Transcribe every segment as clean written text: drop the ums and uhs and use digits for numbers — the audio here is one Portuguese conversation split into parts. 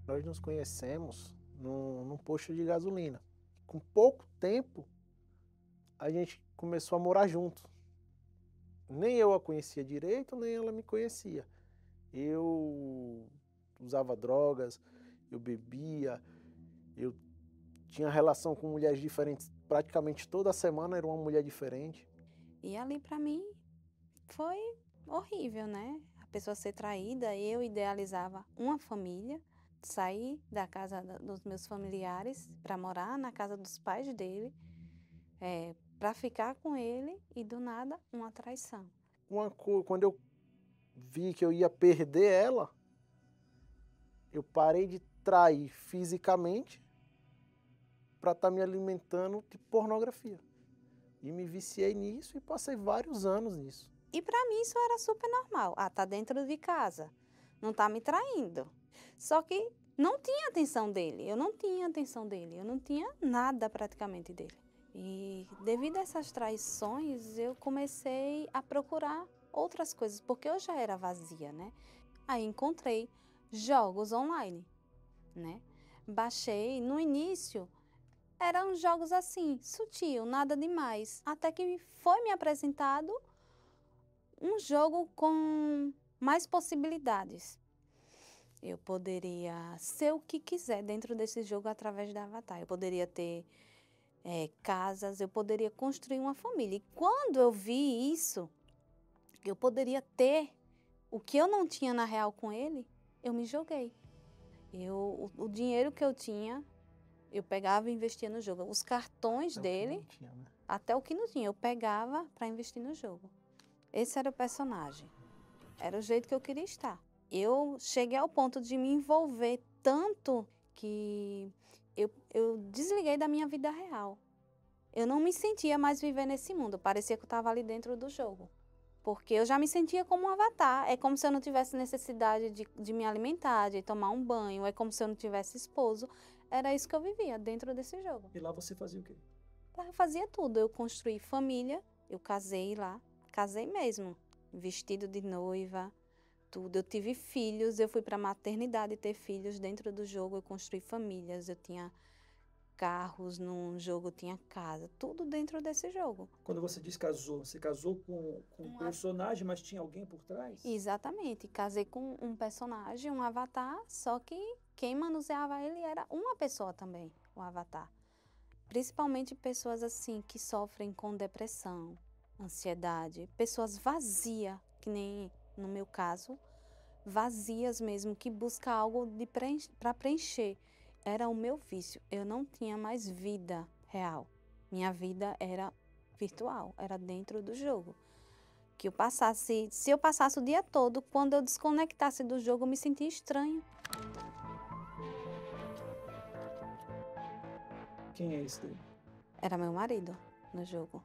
Nós nos conhecemos num posto de gasolina. Com pouco tempo, a gente começou a morar junto. Nem eu a conhecia direito, nem ela me conhecia. Eu usava drogas, eu bebia, eu tinha relação com mulheres diferentes. Praticamente toda semana era uma mulher diferente. E ali para mim foi horrível, né? A pessoa ser traída, eu idealizava uma família, sair da casa dos meus familiares para morar na casa dos pais dele, para ficar com ele e do nada uma traição. Quando eu vi que eu ia perder ela, eu parei de trair fisicamente para estar me alimentando de pornografia. E me viciei nisso e passei vários anos nisso. E para mim isso era super normal. Ah, tá dentro de casa, não tá me traindo. Só que não tinha atenção dele, eu não tinha atenção dele, eu não tinha nada praticamente dele. E devido a essas traições, eu comecei a procurar outras coisas, porque eu já era vazia, né? Aí encontrei jogos online, né? Baixei, no início eram jogos assim, sutil, nada demais, até que foi me apresentado um jogo com mais possibilidades. Eu poderia ser o que quiser dentro desse jogo através da Avatar. Eu poderia ter casas, eu poderia construir uma família. E quando eu vi isso, eu poderia ter o que eu não tinha na real com ele, eu me joguei. O dinheiro que eu tinha, eu pegava e investia no jogo. Os cartões É o que não dele, tinha, né? até o que não tinha, eu pegava para investir no jogo. Esse era o personagem. Era o jeito que eu queria estar. Eu cheguei ao ponto de me envolver tanto que eu desliguei da minha vida real. Eu não me sentia mais viver nesse mundo, parecia que eu estava ali dentro do jogo. Porque eu já me sentia como um avatar. É como se eu não tivesse necessidade de me alimentar, de tomar um banho. É como se eu não tivesse esposo. Era isso que eu vivia dentro desse jogo. E lá você fazia o quê? Lá eu fazia tudo. Eu construí família, eu casei lá. Casei mesmo. Vestido de noiva, tudo. Eu tive filhos, eu fui para a maternidade ter filhos dentro do jogo, eu construí famílias, eu tinha carros no jogo, eu tinha casa, tudo dentro desse jogo. Quando você diz casou, você casou com um personagem, mas tinha alguém por trás? Exatamente, casei com um personagem, um avatar, só que quem manuseava ele era uma pessoa também, o avatar. Principalmente pessoas assim que sofrem com depressão, ansiedade, pessoas vazias, que nem no meu caso, vazias mesmo, que busca algo para preencher. Era o meu vício. Eu não tinha mais vida real. Minha vida era virtual, era dentro do jogo. Que eu passasse, se eu passasse o dia todo, quando eu desconectasse do jogo, eu me sentia estranho. Quem é esse daí? Era meu marido no jogo.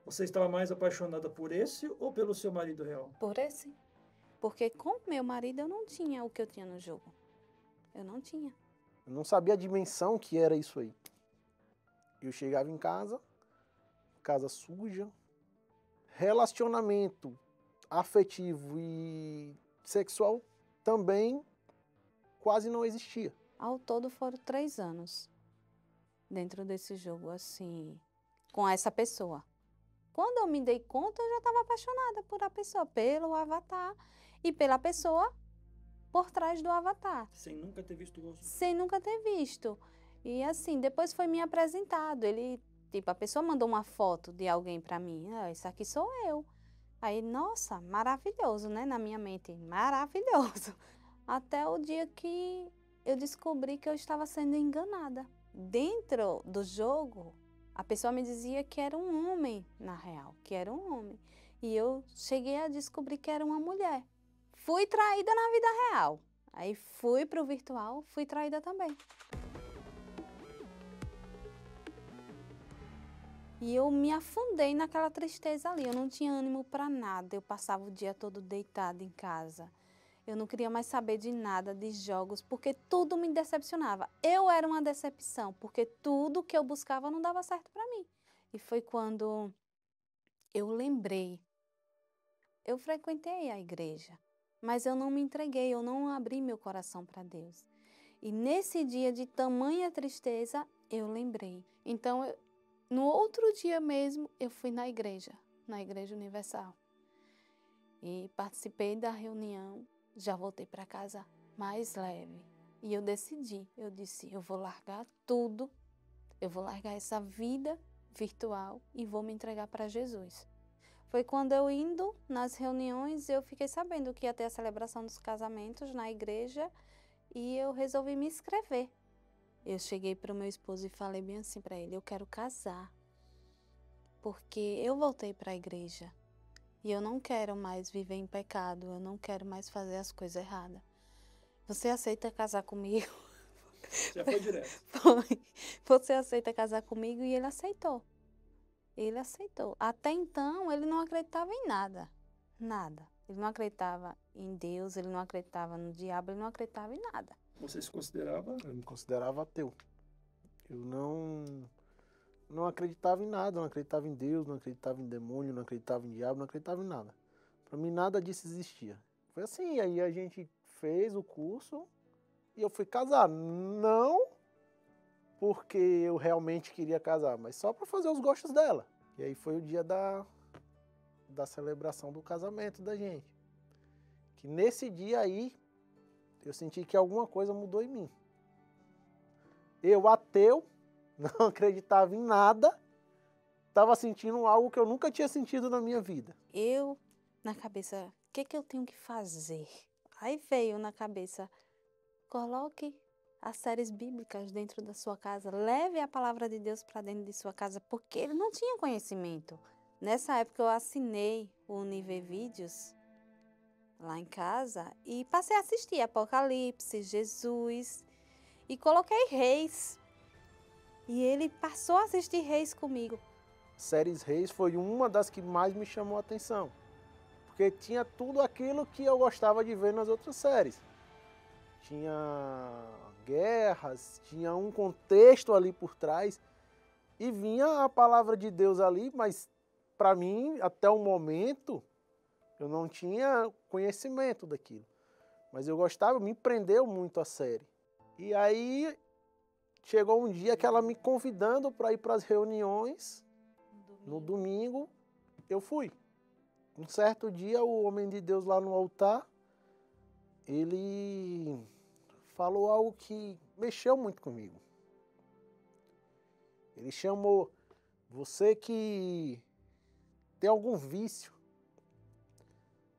Você estava mais apaixonada por esse ou pelo seu marido real? Por esse. Porque com meu marido eu não tinha o que eu tinha no jogo. Eu não tinha. Eu não sabia a dimensão que era isso aí. Eu chegava em casa suja, relacionamento afetivo e sexual também quase não existia. Ao todo foram 3 anos dentro desse jogo, assim, com essa pessoa. Quando eu me dei conta, eu já estava apaixonada por a pessoa, pelo avatar e pela pessoa por trás do avatar, Sem nunca ter visto o rosto? sem nunca ter visto. E assim, depois foi me apresentado. Ele, tipo, a pessoa mandou uma foto de alguém para mim. Ah, isso aqui sou eu. Aí, nossa, maravilhoso, né? Na minha mente, maravilhoso. Até o dia que eu descobri que eu estava sendo enganada. Dentro do jogo, a pessoa me dizia que era um homem, na real, que era um homem. E eu cheguei a descobrir que era uma mulher. Fui traída na vida real. Aí fui pro virtual, fui traída também. E eu me afundei naquela tristeza ali. Eu não tinha ânimo para nada. Eu passava o dia todo deitada em casa. Eu não queria mais saber de nada, de jogos, porque tudo me decepcionava. Eu era uma decepção, porque tudo que eu buscava não dava certo para mim. E foi quando eu lembrei. Eu frequentei a igreja, mas eu não me entreguei, eu não abri meu coração para Deus. E nesse dia de tamanha tristeza, eu lembrei. Então, no outro dia mesmo, eu fui na Igreja Universal. E participei da reunião, já voltei para casa mais leve. E eu decidi, eu disse, eu vou largar tudo, eu vou largar essa vida virtual e vou me entregar para Jesus. Foi quando eu indo nas reuniões, eu fiquei sabendo que ia ter a celebração dos casamentos na igreja e eu resolvi me inscrever. Eu cheguei para o meu esposo e falei bem assim para ele, eu quero casar, porque eu voltei para a igreja e eu não quero mais viver em pecado, eu não quero mais fazer as coisas erradas. Você aceita casar comigo? Já foi direto. Foi. Você aceita casar comigo? E ele aceitou. Ele aceitou. Até então, ele não acreditava em nada. Nada. Ele não acreditava em Deus, ele não acreditava no diabo, ele não acreditava em nada. Você se considerava? Eu me considerava ateu. Eu não acreditava em nada, não acreditava em Deus, não acreditava em demônio, não acreditava em diabo, não acreditava em nada. Para mim nada disso existia. Foi assim, aí a gente fez o curso e eu fui casar. Não porque eu realmente queria casar, mas só para fazer os gostos dela. E aí foi o dia da celebração do casamento da gente. Que nesse dia aí, eu senti que alguma coisa mudou em mim. Eu, ateu, não acreditava em nada, estava sentindo algo que eu nunca tinha sentido na minha vida. Eu, na cabeça, o que eu tenho que fazer? Aí veio na cabeça, coloque as séries bíblicas dentro da sua casa, leve a palavra de Deus para dentro de sua casa, porque ele não tinha conhecimento. Nessa época eu assinei o Univer Vídeos lá em casa e passei a assistir Apocalipse, Jesus e coloquei Reis. E ele passou a assistir Reis comigo. Séries Reis foi uma das que mais me chamou a atenção, porque tinha tudo aquilo que eu gostava de ver nas outras séries. Tinha guerras, tinha um contexto ali por trás e vinha a palavra de Deus ali, mas para mim, até o momento, eu não tinha conhecimento daquilo. Mas eu gostava, me prendeu muito a série. E aí chegou um dia que ela me convidando para ir para as reuniões. No domingo eu fui. Um certo dia o homem de Deus lá no altar, ele falou algo que mexeu muito comigo. Ele chamou, você que tem algum vício,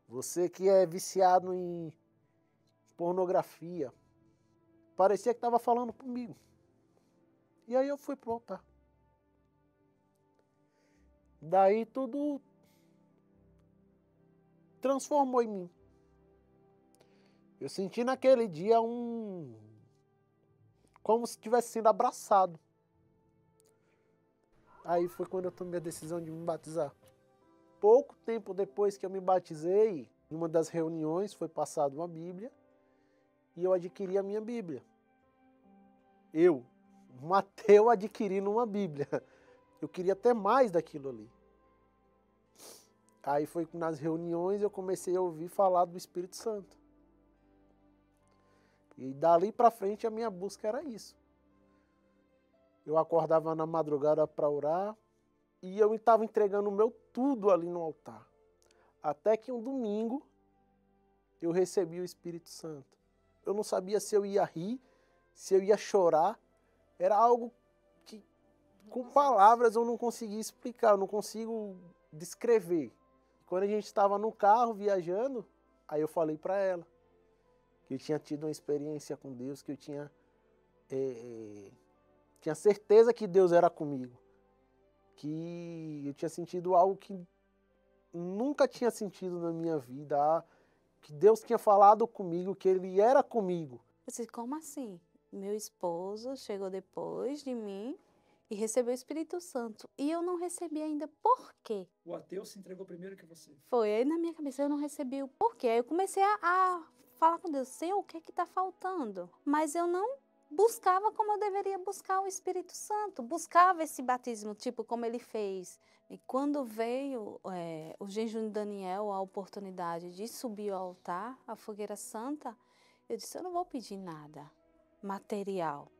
você que é viciado em pornografia, parecia que estava falando comigo. E aí eu fui pro altar. Daí tudo transformou em mim. Eu senti naquele dia como se tivesse sido abraçado. Aí foi quando eu tomei a decisão de me batizar. Pouco tempo depois que eu me batizei, em uma das reuniões foi passada uma Bíblia e eu adquiri a minha Bíblia. Eu, um ateu, adquirindo uma Bíblia. Eu queria ter mais daquilo ali. Aí foi nas reuniões eu comecei a ouvir falar do Espírito Santo. E dali para frente a minha busca era isso. Eu acordava na madrugada para orar e eu estava entregando o meu tudo ali no altar. Até que um domingo eu recebi o Espírito Santo. Eu não sabia se eu ia rir, se eu ia chorar. Era algo que com palavras eu não conseguia explicar, eu não consigo descrever. Quando a gente estava no carro viajando, aí eu falei para ela que eu tinha tido uma experiência com Deus, que eu tinha certeza que Deus era comigo, que eu tinha sentido algo que nunca tinha sentido na minha vida, que Deus tinha falado comigo, que Ele era comigo. Eu disse, como assim? Meu esposo chegou depois de mim e recebeu o Espírito Santo. E eu não recebi ainda. Por quê? O ateu se entregou primeiro que você. Foi. Aí na minha cabeça eu não recebi o porquê. Aí eu comecei a falar com Deus, Senhor, o que está faltando? Mas eu não buscava como eu deveria buscar o Espírito Santo. Buscava esse batismo, tipo como ele fez. E quando veio o jejum de Daniel, a oportunidade de subir ao altar, a fogueira santa, eu disse, eu não vou pedir nada. material.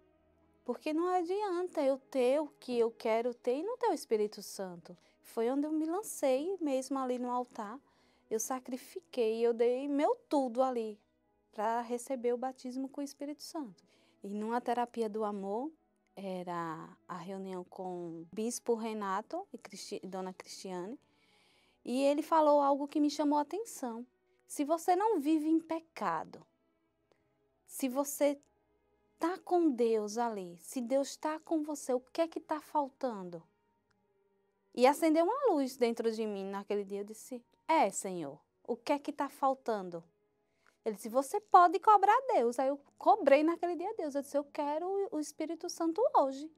Porque não adianta eu ter o que eu quero ter e não ter o Espírito Santo. Foi onde eu me lancei mesmo ali no altar. Eu sacrifiquei, eu dei meu tudo ali para receber o batismo com o Espírito Santo. E numa terapia do amor, era a reunião com o bispo Renato e Dona Cristiane, e ele falou algo que me chamou a atenção. Se você não vive em pecado, se você está com Deus ali, se Deus está com você, o que é que está faltando? E acendeu uma luz dentro de mim naquele dia. Eu disse, Senhor, o que é que está faltando? Ele disse, você pode cobrar a Deus. Aí eu cobrei naquele dia a Deus. Eu disse, eu quero o Espírito Santo hoje.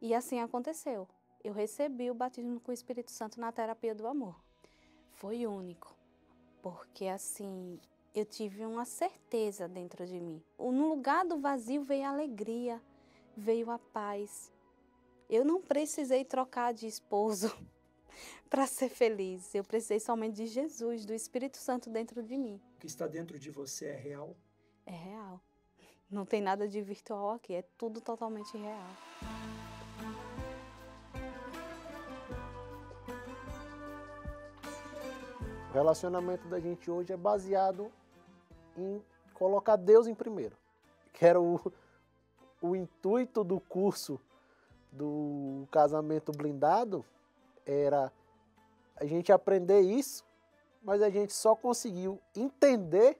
E assim aconteceu. Eu recebi o batismo com o Espírito Santo na terapia do amor. Foi único, porque assim, eu tive uma certeza dentro de mim. No lugar do vazio veio a alegria, veio a paz. Eu não precisei trocar de esposo para ser feliz. Eu precisei somente de Jesus, do Espírito Santo dentro de mim. O que está dentro de você é real? É real. Não tem nada de virtual aqui, é tudo totalmente real. O relacionamento da gente hoje é baseado em colocar Deus em primeiro. Que era o intuito do curso do casamento blindado, era a gente aprender isso, mas a gente só conseguiu entender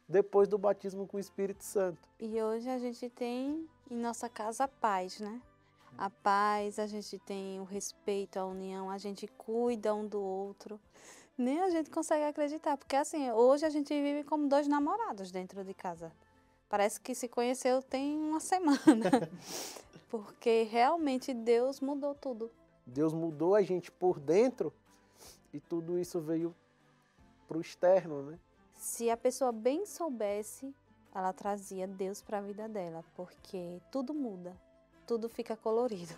depois do batismo com o Espírito Santo. E hoje a gente tem em nossa casa a paz, né? A paz, a gente tem o respeito, a união, a gente cuida um do outro. Nem a gente consegue acreditar, porque assim, hoje a gente vive como dois namorados dentro de casa. Parece que se conheceu tem uma semana, porque realmente Deus mudou tudo. Deus mudou a gente por dentro e tudo isso veio para o externo, né? Se a pessoa bem soubesse, ela trazia Deus para a vida dela, porque tudo muda, tudo fica colorido.